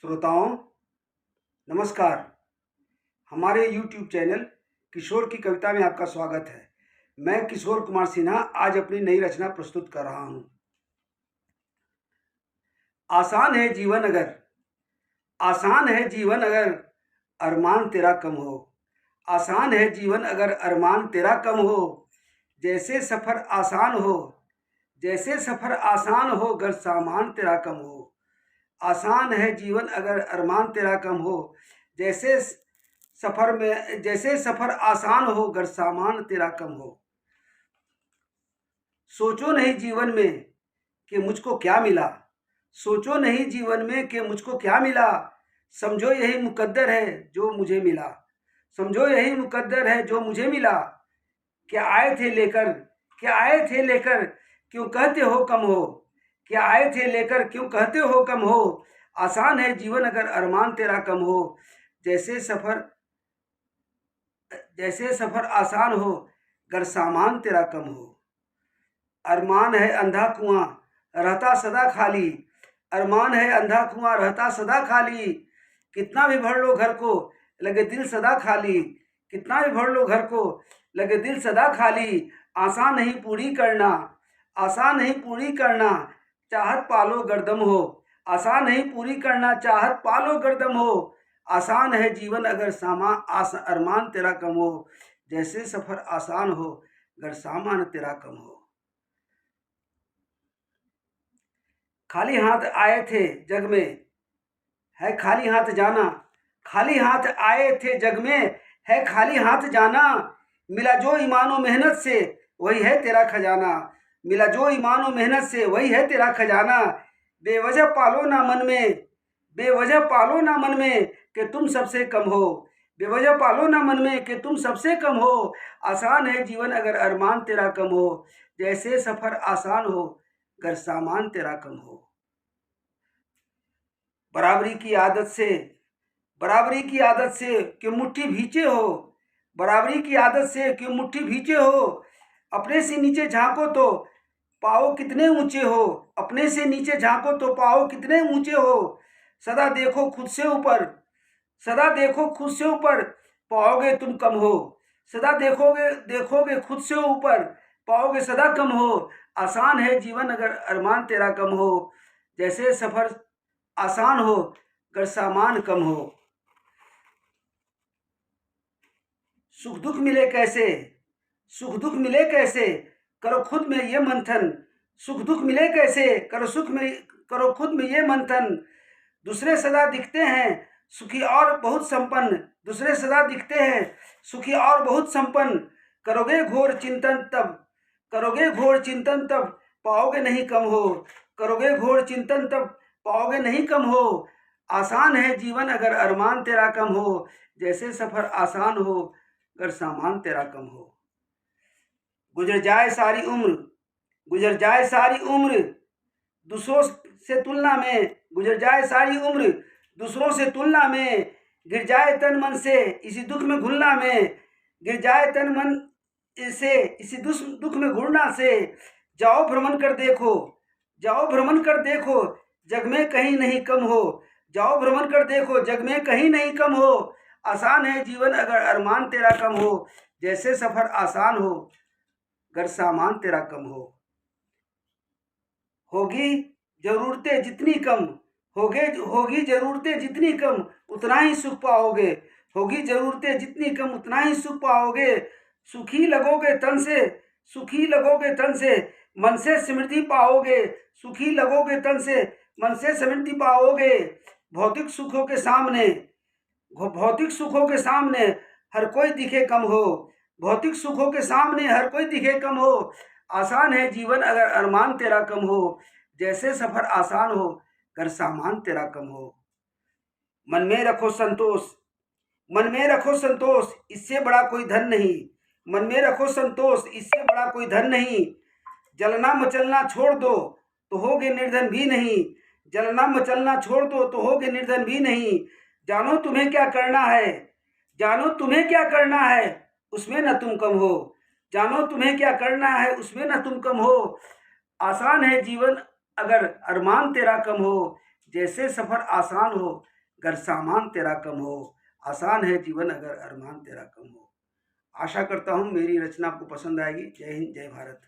श्रोताओं नमस्कार। हमारे YouTube चैनल किशोर की कविता में आपका स्वागत है। मैं किशोर कुमार सिन्हा आज अपनी नई रचना प्रस्तुत कर रहा हूँ। आसान है जीवन अगर अरमान तेरा कम हो। आसान है जीवन अगर अरमान तेरा कम हो। जैसे सफ़र आसान हो गर सामान तेरा कम हो। आसान है जीवन अगर अरमान तेरा कम हो। जैसे सफ़र आसान हो गर सामान तेरा कम हो। सोचो नहीं जीवन में कि मुझको क्या मिला। सोचो नहीं जीवन में कि मुझको क्या मिला। समझो यही मुकद्दर है जो मुझे मिला। समझो यही मुकद्दर है जो मुझे मिला। क्या आए थे लेकर क्यों कहते हो कम हो। क्या आए थे लेकर क्यों कहते हो कम हो। आसान है जीवन अगर अरमान तेरा कम हो। जैसे सफ़र आसान हो गर सामान तेरा कम हो। अरमान है अंधा कुआं रहता सदा खाली। अरमान है अंधा कुआं रहता सदा खाली। कितना भी भर लो घर को लगे दिल सदा खाली। कितना भी भर लो घर को लगे दिल सदा खाली। आसान नहीं पूरी करना चाहत पालो गर्दम हो। आसान नहीं पूरी करना चाहत पालो गर्दम हो। आसान है जीवन अगर अरमान तेरा कम हो। जैसे सफ़र आसान हो गर सामान तेरा कम हो। खाली हाथ आए थे जग में है खाली हाथ जाना। खाली हाथ आए थे जग में है खाली हाथ जाना। मिला जो ईमानो मेहनत से वही है तेरा खजाना। मिला जो ईमानो मेहनत से वही है तेरा खजाना। बेवजह पालो ना मन में कि तुम सबसे कम हो। बेवजह पालो ना मन में कि तुम सबसे कम हो। आसान है जीवन अगर अरमान तेरा कम हो। जैसे सफ़र आसान हो गर सामान तेरा कम हो। बराबरी की आदत से कि मुट्ठी भींचे हो। बराबरी की आदत से कि मुट्ठी भींचे हो। अपने से नीचे झांको तो पाओ कितने ऊंचे हो। अपने से नीचे झांको तो पाओ कितने ऊंचे हो। सदा देखो खुद से ऊपर पाओगे तुम कम हो। सदा देखोगे खुद से ऊपर पाओगे सदा कम हो। आसान है जीवन अगर अरमान तेरा कम हो। जैसे सफ़र आसान हो गर सामान कम हो। सुख दुख मिले कैसे करो खुद में ये मंथन। सुख दुख मिले कैसे करो खुद में ये मंथन। दूसरे सदा दिखते हैं सुखी और बहुत संपन्न। दूसरे सदा दिखते हैं सुखी और बहुत संपन्न। करोगे घोर चिंतन तब पाओगे नहीं कम हो। करोगे घोर चिंतन तब पाओगे नहीं कम हो। आसान है जीवन अगर अरमान तेरा कम हो। जैसे सफ़र आसान हो गर सामान तेरा कम हो। गुजर जाए सारी उम्र दूसरों से तुलना में। गुजर जाए सारी उम्र दूसरों से तुलना में। गिर जाए तन मन से इसी दुख में घुलना में। गिर जाए तन मन से इसी दुख में घुलना से। जाओ भ्रमण कर देखो जग में कहीं नहीं कम हो। जाओ भ्रमण कर देखो जग में कहीं नहीं कम हो। आसान है जीवन अगर अरमान तेरा कम हो। जैसे सफ़र आसान हो गर सामान तेरा कम हो। होगी ज़रूरतें जितनी कम उतना ही सुख पाओगे। होगी ज़रूरतें जितनी कम उतना ही सुख पाओगे। सुखी लगोगे तन से मन से समृद्धि पाओगे। सुखी लगोगे तन से मन से समृद्धि पाओगे। भौतिक सुखों के सामने हर कोई दिखे कम हो। भौतिक सुखों के सामने हर कोई दिखे कम हो। आसान है जीवन अगर अरमान तेरा कम हो। जैसे सफ़र आसान हो गर सामान तेरा कम हो। मन में रखो संतोष इससे बड़ा कोई धन नहीं। मन में रखो संतोष इससे बड़ा कोई धन नहीं। जलना मचलना छोड़ दो तो होगे निर्धन भी नहीं। जलना मचलना छोड़ दो तो होगे निर्धन भी नहीं। जानो तुम्हें क्या करना है उसमें न तुम कम हो। जानो तुम्हें क्या करना है उसमें न तुम कम हो। आसान है जीवन अगर अरमान तेरा कम हो। जैसे सफ़र आसान हो गर सामान तेरा कम हो, आसान है जीवन अगर अरमान तेरा कम हो। आशा करता हूँ मेरी रचना आपको पसंद आएगी। जय हिंद, जय भारत।